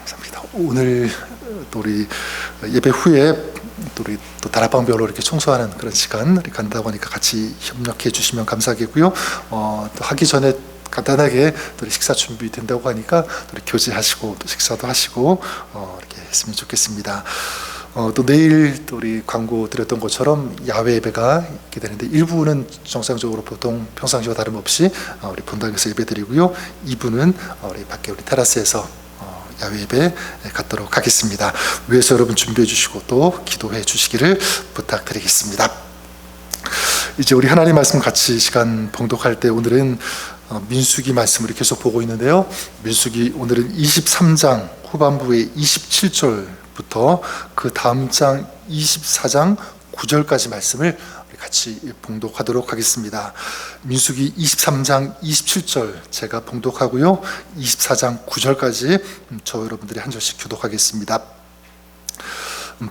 감사합니다. 오늘 또 우리 예배 후에 또 우리 또 다락방별로 이렇게 청소하는 그런 시간 간다고 하니까 같이 협력해 주시면 감사하겠고요. 또 하기 전에 간단하게 또 우리 식사 준비 된다고 하니까 또 우리 교제하시고 또 식사도 하시고 이렇게 했으면 좋겠습니다. 또 내일 또 우리 광고 드렸던 것처럼 야외 예배가 있게 되는데 1부는 정상적으로 보통 평상시와 다름없이 우리 본당에서 예배드리고요. 2부는 우리 밖에 우리 테라스에서 야외 예배 갖도록 하겠습니다. 위에서 여러분 준비해 주시고 또 기도해 주시기를 부탁드리겠습니다. 이제 우리 하나님 말씀 같이 시간 봉독할 때 오늘은 민수기 말씀을 계속 보고 있는데요. 민수기 오늘은 23장 후반부의 27절부터 그 다음 장 24장 9절까지 말씀을 같이 봉독하도록 하겠습니다. 민수기 23장 27절 제가 봉독하고요. 24장 9절까지 저 여러분들이 한 절씩 교독하겠습니다.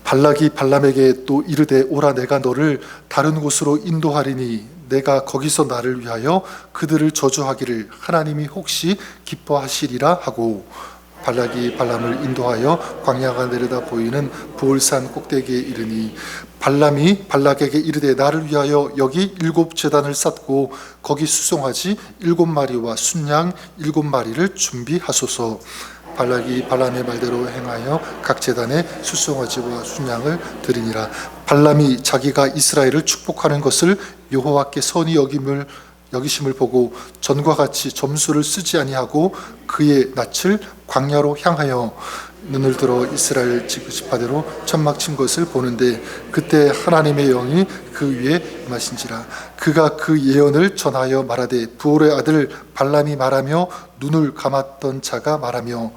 발락이 발람에게 또 이르되 오라 내가 너를 다른 곳으로 인도하리니 내가 거기서 나를 위하여 그들을 저주하기를 하나님이 혹시 기뻐하시리라 하고 발락이 발람을 인도하여 광야가 내려다 보이는 부올산 꼭대기에 이르니 발람이 발락에게 이르되 나를 위하여 여기 7 제단을 쌓고 거기 수송아지 7마리와 순양 7마리를 준비하소서. 발락이 발람의 말대로 행하여 각 제단에 수송아지와 순양을 드리니라. 발람이 자기가 이스라엘을 축복하는 것을 여호와께 선히 여기심을 보고 전과 같이 점수를 쓰지 아니하고 그의 낯을 광야로 향하여 눈을 들어 이스라엘 지파대로 천막 친 것을 보는데 그때 하나님의 영이 그 위에 임하신지라. 그가 그 예언을 전하여 말하되 부올의 아들 발람이 말하며 눈을 감았던 자가 말하며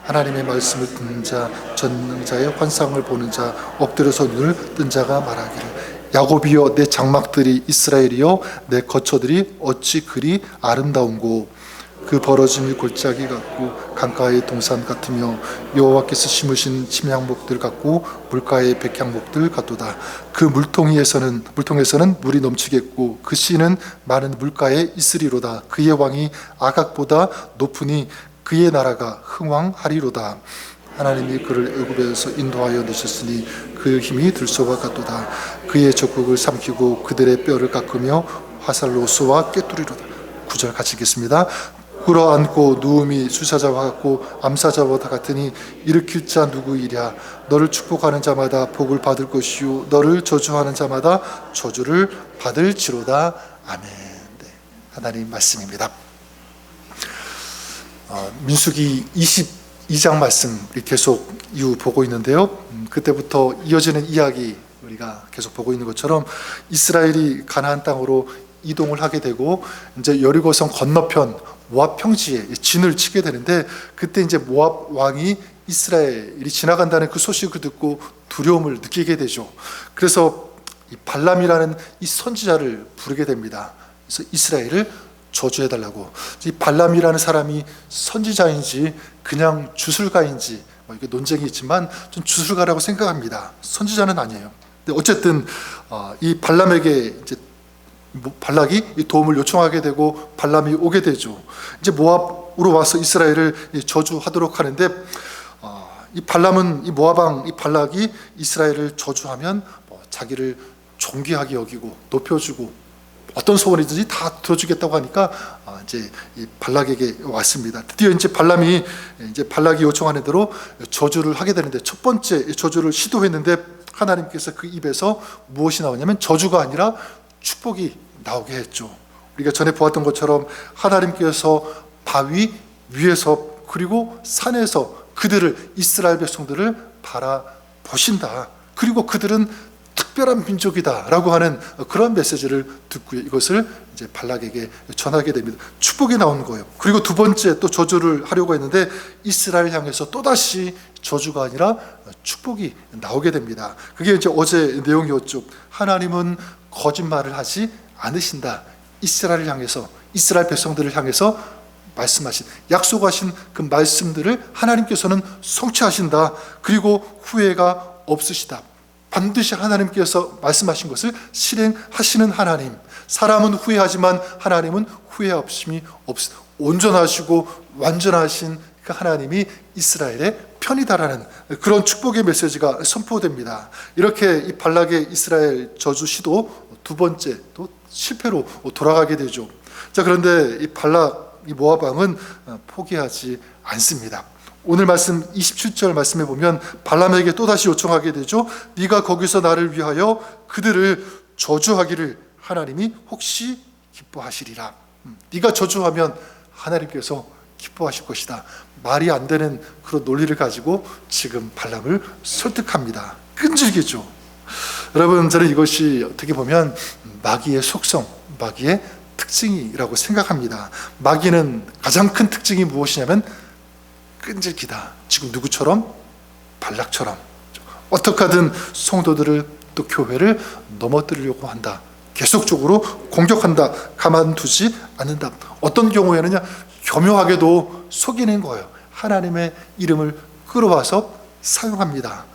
하나님의 말씀을 듣는 자 전능자의 환상을 보는 자 엎드려서 눈을 뜬 자가 말하기를 야곱이여 내 장막들이 이스라엘이여 내 거처들이 어찌 그리 아름다운고 그 벌어진 골짜기 같고 강가의 동산 같으며 여호와께서 심으신 침향목들 같고 물가의 백향목들 같도다. 그 물통에서는 물이 넘치겠고 그 씨는 많은 물가에 있으리로다. 그의 왕이 아각보다 높으니 그의 나라가 흥왕하리로다. 하나님이 그를 애굽에서 인도하여 내셨으니 그 힘이 들소와 같도다. 그의 적국을 삼키고 그들의 뼈를 깎으며 화살로 쏘아 꿰뚫이로다. 9절 같이 읽겠습니다. 끌어안고 누움이 수사자와 같고 암사자와 다 같으니 일으킬 자 누구이랴. 너를 축복하는 자마다 복을 받을 것이요 너를 저주하는 자마다 저주를 받을지로다. 아멘. 네, 하나님 말씀입니다. 민수기 22장 말씀 계속 이후 보고 있는데요. 그때부터 이어지는 이야기 우리가 계속 보고 있는 것처럼 이스라엘이 가나안 땅으로 이동을 하게 되고 이제 여리고성 건너편 모압 평지에 진을 치게 되는데 그때 이제 모압 왕이 이스라엘이 지나간다는 그 소식을 듣고 두려움을 느끼게 되죠. 그래서 이 발람이라는 이 선지자를 부르게 됩니다. 그래서 이스라엘을 저주해달라고. 이 발람이라는 사람이 선지자인지 그냥 주술가인지 이게 논쟁이 있지만 좀 주술가라고 생각합니다. 선지자는 아니에요. 근데 어쨌든 이 발람에게 이제 발락이 도움을 요청하게 되고 발람이 오게 되죠. 이제 모압으로 와서 이스라엘을 저주하도록 하는데 이 발람은 이 모압 왕 이 발락이 이스라엘을 저주하면 자기를 존귀하게 여기고 높여주고 어떤 소원이든지 다 들어주겠다고 하니까 이제 이 발락에게 왔습니다. 드디어 이제 발람이 요청하는 대로 저주를 하게 되는데 첫 번째 저주를 시도했는데 하나님께서 그 입에서 무엇이 나오냐면 저주가 아니라 축복이 나오게 했죠. 우리가 전에 보았던 것처럼 하나님께서 바위 위에서 그리고 산에서 그들을 이스라엘 백성들을 바라보신다. 그리고 그들은 특별한 민족이다라고 하는 그런 메시지를 듣고요. 이것을 이제 발락에게 전하게 됩니다. 축복이 나오는 거예요. 그리고 두 번째 또 저주를 하려고 했는데 이스라엘 향해서 또다시 저주가 아니라 축복이 나오게 됩니다. 그게 이제 어제 내용이었죠. 하나님은 거짓말을 하지 않으신다. 이스라엘을 향해서 이스라엘 백성들을 향해서 말씀하신 약속하신 그 말씀들을 하나님께서는 성취하신다. 그리고 후회가 없으시다. 반드시 하나님께서 말씀하신 것을 실행하시는 하나님. 사람은 후회하지만 하나님은 후회 없음이 없으시다. 온전하시고 완전하신 그 하나님이 이스라엘의 편이다라는 그런 축복의 메시지가 선포됩니다. 이렇게 이 발락의 이스라엘 저주 시도 두 번째 또 실패로 돌아가게 되죠. 자, 그런데 이 발락 이 모압 왕은 포기하지 않습니다. 오늘 말씀 27절 말씀에 보면 발람에게 또다시 요청하게 되죠. 네가 거기서 나를 위하여 그들을 저주하기를 하나님이 혹시 기뻐하시리라. 네가 저주하면 하나님께서 기뻐하실 것이다. 말이 안 되는 그런 논리를 가지고 지금 발람을 설득합니다. 끈질기죠. 여러분, 저는 이것이 어떻게 보면 마귀의 속성, 마귀의 특징이라고 생각합니다. 마귀는 가장 큰 특징이 무엇이냐면 끈질기다. 지금 누구처럼? 발락처럼 어떻게 하든 성도들을 또 교회를 넘어뜨리려고 한다. 계속적으로 공격한다. 가만두지 않는다. 어떤 경우에는요, 교묘하게도 속이는 거예요. 하나님의 이름을 끌어와서 사용합니다.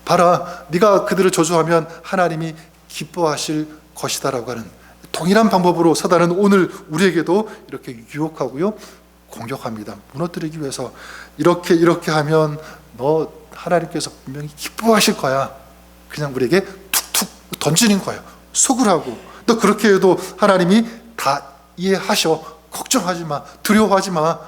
봐라, 네가 그들을 저주하면 하나님이 기뻐하실 것이다라고 하는 동일한 방법으로 사단은 오늘 우리에게도 이렇게 유혹하고요, 공격합니다. 무너뜨리기 위해서 이렇게 하면 너 하나님께서 분명히 기뻐하실 거야. 그냥 우리에게 툭툭 던지는 거예요. 속으라고. 또 그렇게 해도 하나님이 다 이해하셔. 걱정하지 마. 두려워하지 마.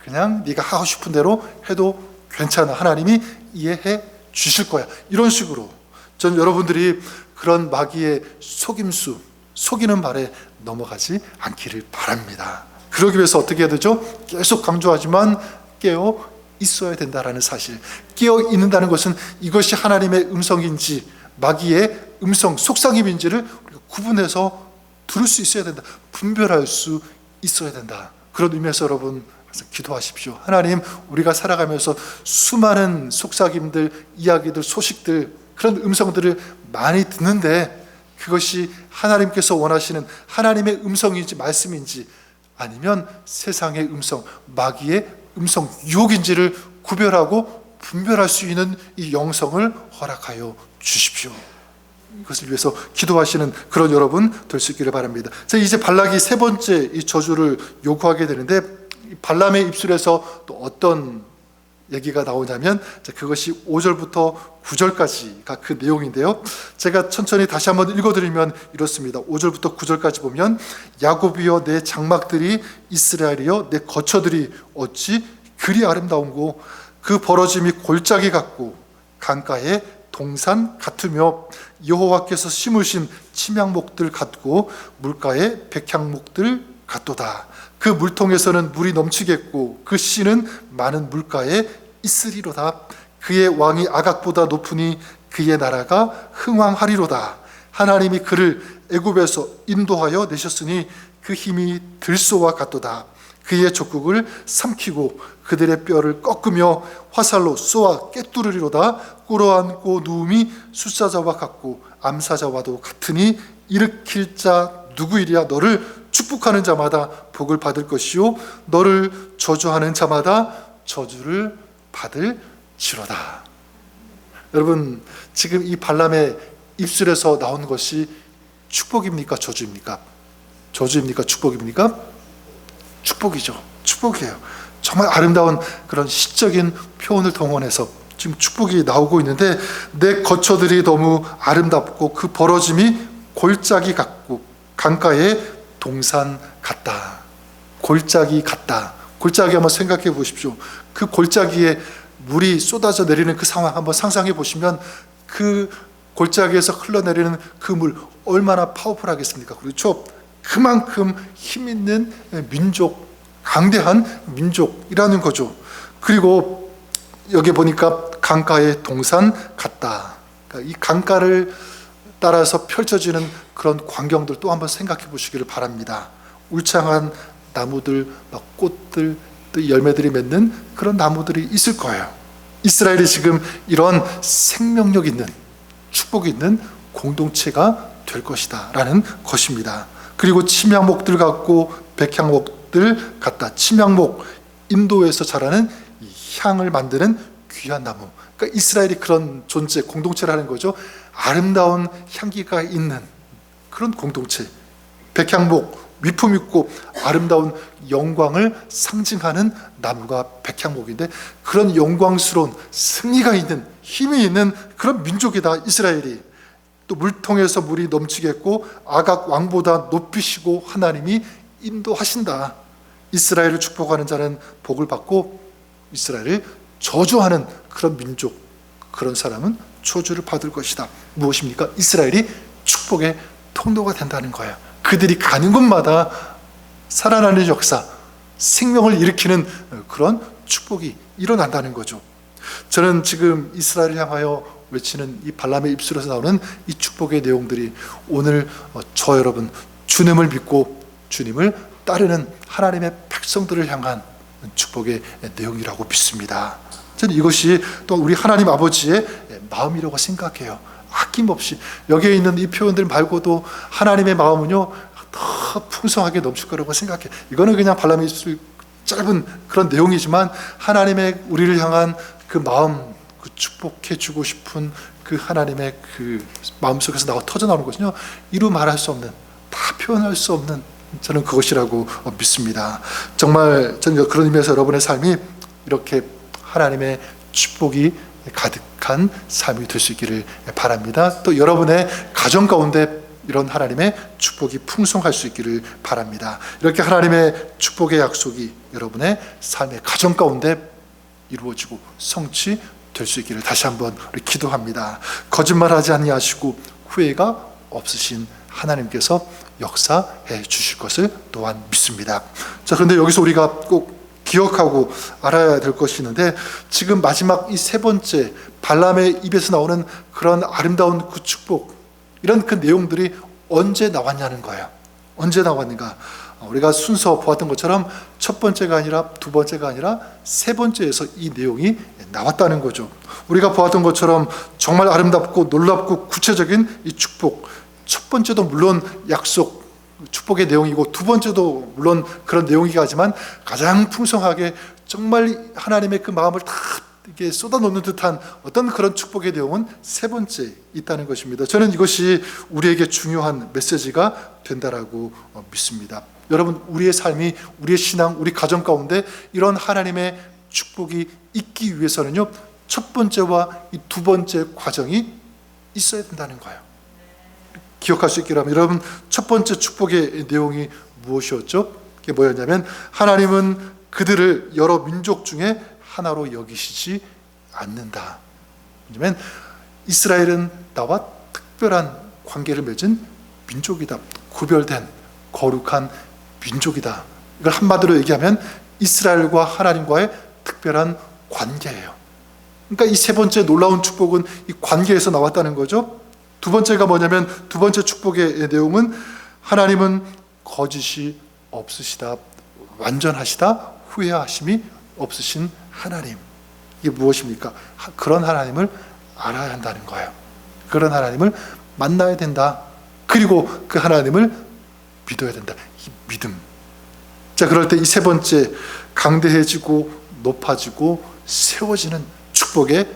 그냥 네가 하고 싶은 대로 해도 괜찮아. 하나님이 이해해 주실 거야. 이런 식으로 전 여러분들이 그런 마귀의 속임수, 속이는 말에 넘어가지 않기를 바랍니다. 그러기 위해서 어떻게 해야 되죠? 계속 강조하지만 깨어 있어야 된다라는 사실. 깨어 있는다는 것은 이것이 하나님의 음성인지 마귀의 음성, 속삭임인지를 우리가 구분해서 들을 수 있어야 된다. 분별할 수 있어야 된다. 그런 의미에서 여러분 기도하십시오. 하나님, 우리가 살아가면서 수많은 속삭임들, 이야기들, 소식들, 그런 음성들을 많이 듣는데 그것이 하나님께서 원하시는 하나님의 음성인지 말씀인지 아니면 세상의 음성, 마귀의 음성, 유혹인지를 구별하고 분별할 수 있는 이 영성을 허락하여 주십시오. 이것을 위해서 기도하시는 그런 여러분 될 수 있기를 바랍니다. 자, 이제 발락이 세 번째 이 저주를 요구하게 되는데 발람의 입술에서 또 어떤 얘기가 나오냐면 그것이 5절부터 9절까지가 그 내용인데요. 제가 천천히 다시 한번 읽어드리면 이렇습니다. 5절부터 9절까지 보면 야곱이여 내 장막들이 이스라엘이여 내 거처들이 어찌 그리 아름다운고 그 벌어짐이 골짜기 같고 강가에 동산 같으며 여호와께서 심으신 침향목들 같고 물가에 백향목들 같도다. 그 물통에서는 물이 넘치겠고 그 씨는 많은 물가에 있으리로다. 그의 왕이 아각보다 높으니 그의 나라가 흥왕하리로다. 하나님이 그를 애굽에서 인도하여 내셨으니 그 힘이 들소와 같도다. 그의 족국을 삼키고 그들의 뼈를 꺾으며 화살로 쏘아 꿰뚫으리로다. 꿇어앉고 누움이 숫사자와 같고 암사자와도 같으니 일으킬 자 누구이랴. 너를 축복하는 자마다 복을 받을 것이요 너를 저주하는 자마다 저주를 받을지로다. 여러분, 지금 이 발람의 입술에서 나온 것이 축복입니까? 저주입니까? 저주입니까? 축복입니까? 축복이죠. 축복이에요. 정말 아름다운 그런 시적인 표현을 동원해서 지금 축복이 나오고 있는데 내 거처들이 너무 아름답고 그 벌어짐이 골짜기 같고 강가에 동산 같다. 골짜기 같다. 골짜기 한번 생각해 보십시오. 그 골짜기에 물이 쏟아져 내리는 그 상황 한번 상상해 보시면 그 골짜기에서 흘러내리는 그 물 얼마나 파워풀하겠습니까? 그렇죠? 그만큼 힘 있는 민족, 강대한 민족이라는 거죠. 그리고 여기 보니까 강가의 동산 같다. 그러니까 이 강가를 따라서 펼쳐지는 그런 광경들 또 한번 생각해 보시기를 바랍니다. 울창한 나무들, 막 꽃들, 또 열매들이 맺는 그런 나무들이 있을 거예요. 이스라엘이 지금 이런 생명력 있는, 축복이 있는 공동체가 될 것이다 라는 것입니다. 그리고 침향목들 같고 백향목들 같다. 침향목, 인도에서 자라는 이 향을 만드는 귀한 나무. 그러니까 이스라엘이 그런 존재, 공동체라는 거죠. 아름다운 향기가 있는 그런 공동체. 백향목, 위품 있고 아름다운 영광을 상징하는 나무가 백향목인데, 그런 영광스러운 승리가 있는, 힘이 있는 그런 민족이다 이스라엘이. 또 물통에서 물이 넘치겠고 아각 왕보다 높이시고 하나님이 인도하신다. 이스라엘을 축복하는 자는 복을 받고 이스라엘을 저주하는 그런 민족, 그런 사람은 저주를 받을 것이다. 무엇입니까? 이스라엘이 축복의 통로가 된다는 거예요. 그들이 가는 곳마다 살아나는 역사, 생명을 일으키는 그런 축복이 일어난다는 거죠. 저는 지금 이스라엘을 향하여 외치는 이 발람의 입술에서 나오는 이 축복의 내용들이 오늘 저 여러분, 주님을 믿고 주님을 따르는 하나님의 백성들을 향한 축복의 내용이라고 믿습니다. 저는 이것이 또 우리 하나님 아버지의 마음이라고 생각해요. 아낌없이. 여기에 있는 이 표현들 말고도 하나님의 마음은요, 더 풍성하게 넘칠 거라고 생각해요. 이거는 그냥 발람의 입술 짧은 그런 내용이지만, 하나님의 우리를 향한 그 마음, 그 축복해 주고 싶은 그 하나님의 그 마음속에서 터져 나오는 것은요, 이루 말할 수 없는, 다 표현할 수 없는, 저는 그것이라고 믿습니다. 정말 저는 그런 의미에서 여러분의 삶이 이렇게 하나님의 축복이 가득한 삶이 될 수 있기를 바랍니다. 또 여러분의 가정 가운데 이런 하나님의 축복이 풍성할 수 있기를 바랍니다. 이렇게 하나님의 축복의 약속이 여러분의 삶의 가정 가운데 이루어지고 성취될 수 있기를 다시 한번 우리 기도합니다. 거짓말하지 아니하시고 후회가 없으신 하나님께서 역사해 주실 것을 또한 믿습니다. 자, 그런데 여기서 우리가 꼭 기억하고 알아야 될 것이 있는데, 지금 마지막 이 세 번째 발람의 입에서 나오는 그런 아름다운 그 축복, 이런 그 내용들이 언제 나왔냐는 거예요. 언제 나왔는가? 우리가 순서 보았던 것처럼 첫 번째가 아니라 두 번째가 아니라 세 번째에서 이 내용이 나왔다는 거죠. 우리가 보았던 것처럼 정말 아름답고 놀랍고 구체적인 이 축복, 첫 번째도 물론 약속, 축복의 내용이고 두 번째도 물론 그런 내용이긴 하지만, 가장 풍성하게 정말 하나님의 그 마음을 다 이렇게 쏟아놓는 듯한 어떤 그런 축복의 내용은 세 번째 있다는 것입니다. 저는 이것이 우리에게 중요한 메시지가 된다라고 믿습니다. 여러분, 우리의 삶이, 우리의 신앙, 우리 가정 가운데 이런 하나님의 축복이 있기 위해서는요, 첫 번째와 이 두 번째 과정이 있어야 된다는 거예요. 기억할 수 있기를 합니다. 여러분, 첫 번째 축복의 내용이 무엇이었죠? 그게 뭐였냐면, 하나님은 그들을 여러 민족 중에 하나로 여기시지 않는다. 왜냐하면 이스라엘은 나와 특별한 관계를 맺은 민족이다. 구별된 거룩한 민족이다. 이걸 한마디로 얘기하면 이스라엘과 하나님과의 특별한 관계예요. 그러니까 이 세 번째 놀라운 축복은 이 관계에서 나왔다는 거죠. 두 번째가 뭐냐면, 두 번째 축복의 내용은 하나님은 거짓이 없으시다, 완전하시다, 후회하심이 없으신 하나님. 이게 무엇입니까? 그런 하나님을 알아야 한다는 거예요. 그런 하나님을 만나야 된다. 그리고 그 하나님을 믿어야 된다. 이 믿음. 자, 그럴 때 이 세 번째, 강대해지고 높아지고 세워지는 축복의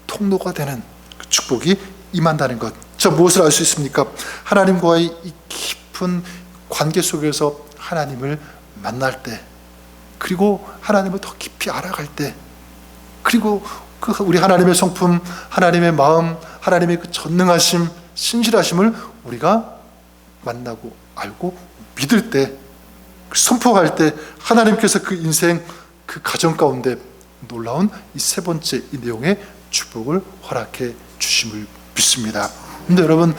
통로가 되는 그 축복이 임한다는 것. 자, 무엇을 알 수 있습니까? 하나님과의 이 깊은 관계 속에서 하나님을 만날 때, 그리고 하나님을 더 깊이 알아갈 때, 그리고 그 우리 하나님의 성품, 하나님의 마음, 하나님의 그 전능하심, 신실하심을 우리가 만나고 알고 믿을 때, 선포할 때, 하나님께서 그 인생, 그 가정 가운데 놀라운 이 세 번째 이 내용의 축복을 허락해 주심을 믿습니다. 근데 여러분,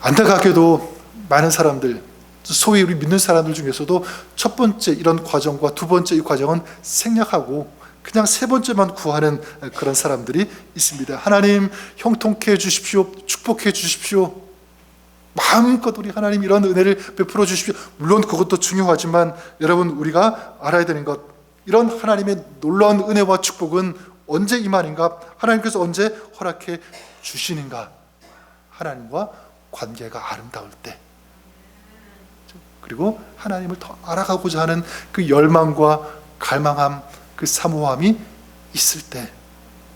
안타깝게도 많은 사람들, 소위 우리 믿는 사람들 중에서도 첫 번째 이런 과정과 두 번째 이 과정은 생략하고 그냥 세 번째만 구하는 그런 사람들이 있습니다. 하나님 형통케 해 주십시오. 축복해 주십시오. 마음껏 우리 하나님 이런 은혜를 베풀어 주십시오. 물론 그것도 중요하지만 여러분, 우리가 알아야 되는 것, 이런 하나님의 놀라운 은혜와 축복은 언제 임하는가? 하나님께서 언제 허락해 주시는가? 하나님과 관계가 아름다울 때, 그리고 하나님을 더 알아가고자 하는 그 열망과 갈망함, 그 사모함이 있을 때,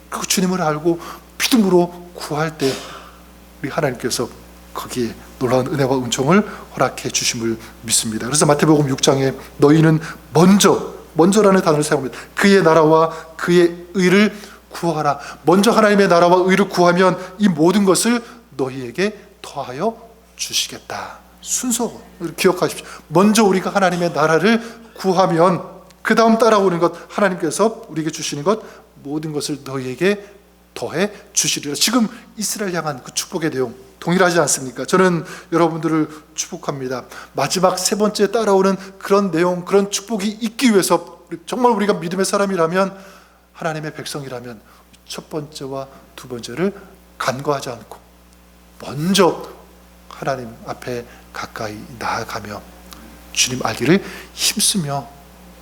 그 주님을 알고 믿음으로 구할 때 우리 하나님께서 거기에 놀라운 은혜와 은총을 허락해 주심을 믿습니다. 그래서 마태복음 6장에 너희는 먼저라는 단어를 사용합니다. 그의 나라와 그의 의를 구하라. 먼저 하나님의 나라와 의를 구하면 이 모든 것을 너희에게 더하여 주시겠다. 순서 기억하십시오. 먼저 우리가 하나님의 나라를 구하면 그 다음 따라오는 것, 하나님께서 우리에게 주시는 것 모든 것을 너희에게 더해 주시리라. 지금 이스라엘 향한 그 축복의 내용 동일하지 않습니까? 저는 여러분들을 축복합니다. 마지막 세 번째 따라오는 그런 내용, 그런 축복이 있기 위해서 정말 우리가 믿음의 사람이라면, 하나님의 백성이라면 첫 번째와 두 번째를 간과하지 않고 먼저 하나님 앞에 가까이 나아가며 주님 알기를 힘쓰며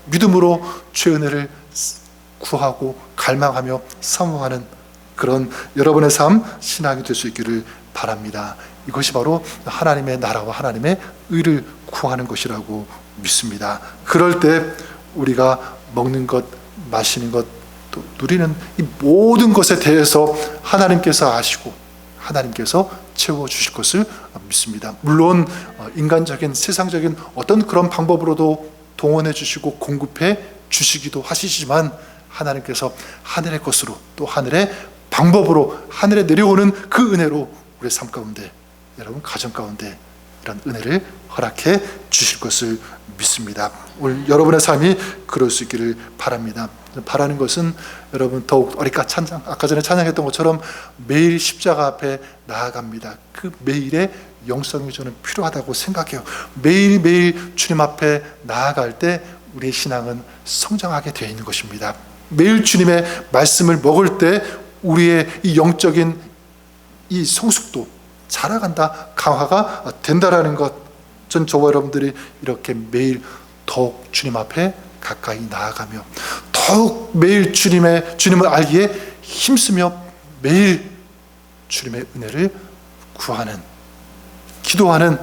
믿음으로 주의 은혜를 구하고 갈망하며 사모하는 그런 여러분의 삶, 신앙이 될 수 있기를 바랍니다. 이것이 바로 하나님의 나라와 하나님의 의를 구하는 것이라고 믿습니다. 그럴 때 우리가 먹는 것, 마시는 것, 또 누리는 이 모든 것에 대해서 하나님께서 아시고 하나님께서 채워주실 것을 믿습니다. 물론 인간적인 세상적인 어떤 그런 방법으로도 동원해 주시고 공급해 주시기도 하시지만, 하나님께서 하늘의 것으로 또 하늘의 방법으로 하늘에 내려오는 그 은혜로 우리의 삶 가운데, 여러분 가정 가운데 이런 은혜를 허락해 주실 것을 믿습니다. 오늘 여러분의 삶이 그럴 수 있기를 바랍니다. 바라는 것은 여러분 더욱 우리가 아까 전에 찬양했던 것처럼 매일 십자가 앞에 나아갑니다. 그 매일의 영성이 저는 필요하다고 생각해요. 매일매일 주님 앞에 나아갈 때 우리의 신앙은 성장하게 되어 있는 것입니다. 매일 주님의 말씀을 먹을 때 우리의 이 영적인 이 성숙도 자라간다, 강화가 된다라는 것, 전 저와 여러분들이 이렇게 매일 더욱 주님 앞에 가까이 나아가며 더욱 매일 주님을 알기에 힘쓰며 매일 주님의 은혜를 구하는, 기도하는,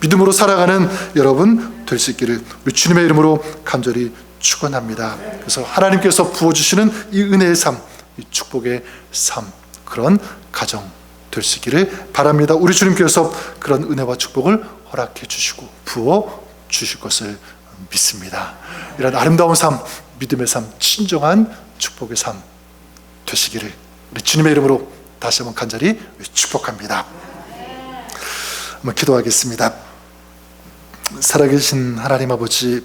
믿음으로 살아가는 여러분 될 수 있기를 우리 주님의 이름으로 간절히 축원합니다. 그래서 하나님께서 부어주시는 이 은혜의 삶, 이 축복의 삶, 그런 가정 될 수 있기를 바랍니다. 우리 주님께서 그런 은혜와 축복을 허락해 주시고 부어 주실 것을 믿습니다. 이런 아름다운 삶, 믿음의 삶, 진정한 축복의 삶 되시기를 우리 주님의 이름으로 다시 한번 간절히 축복합니다. 한번 기도하겠습니다. 살아계신 하나님 아버지,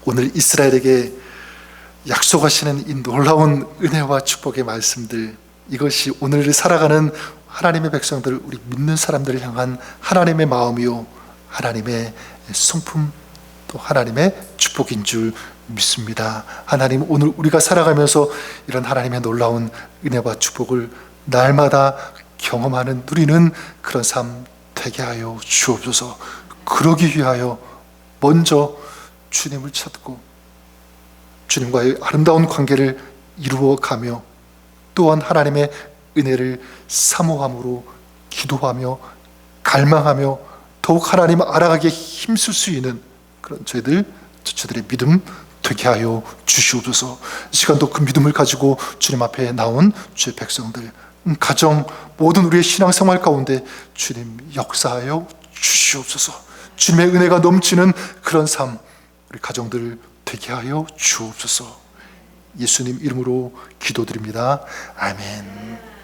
오늘 이스라엘에게 약속하시는 이 놀라운 은혜와 축복의 말씀들, 이것이 오늘 살아가는 하나님의 백성들, 우리 믿는 사람들을 향한 하나님의 마음이요 하나님의 성품, 또 하나님의 축복인 줄 믿습니다. 하나님, 오늘 우리가 살아가면서 이런 하나님의 놀라운 은혜와 축복을 날마다 경험하는, 누리는 그런 삶 되게 하여 주옵소서. 그러기 위하여 먼저 주님을 찾고 주님과의 아름다운 관계를 이루어가며 또한 하나님의 은혜를 사모함으로 기도하며 갈망하며 더욱 하나님을 알아가기에 힘쓸 수 있는 그런 저희들의 믿음 되게 하여 주시옵소서. 이 시간도 그 믿음을 가지고 주님 앞에 나온 주의 백성들, 가정, 모든 우리의 신앙생활 가운데 주님 역사하여 주시옵소서. 주님의 은혜가 넘치는 그런 삶, 우리 가정들 되게 하여 주옵소서. 예수님 이름으로 기도드립니다. 아멘.